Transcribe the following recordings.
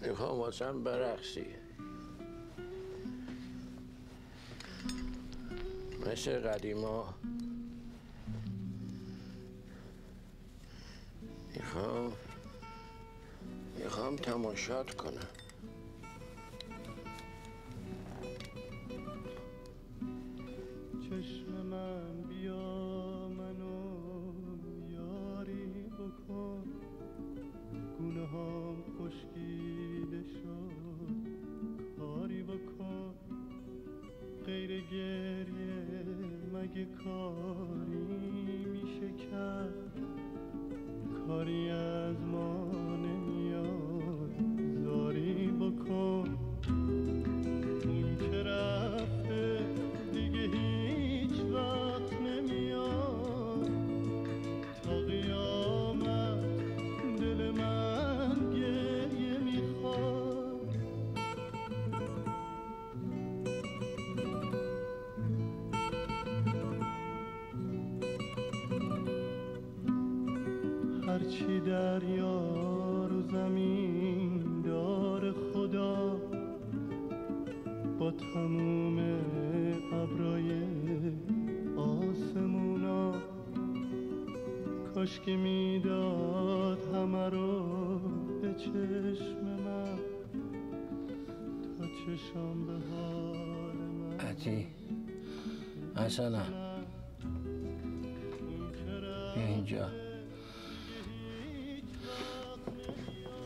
میخوام واسم برقصی مثل قدیما. میخوام تماشات کنم. چشم من بیا منو یاری بکن، گونه هام خشکیده شد کاری بکن، غیر گریه مگه کاری میشه کرد، کاری از ما نمیاد زاری بکن، اون که رفته دیگه هیچ وقت نمیاد، تا قیامت دل من گریه میخواد. هرچی دریا رو زمین دار خدا، با تموم ابرای آسمونا، کاش که میداد همه رو به چشم من، تا چشم به حال من. عتی حسنم بیا اینجا،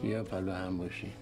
بیا پلو هم باشی.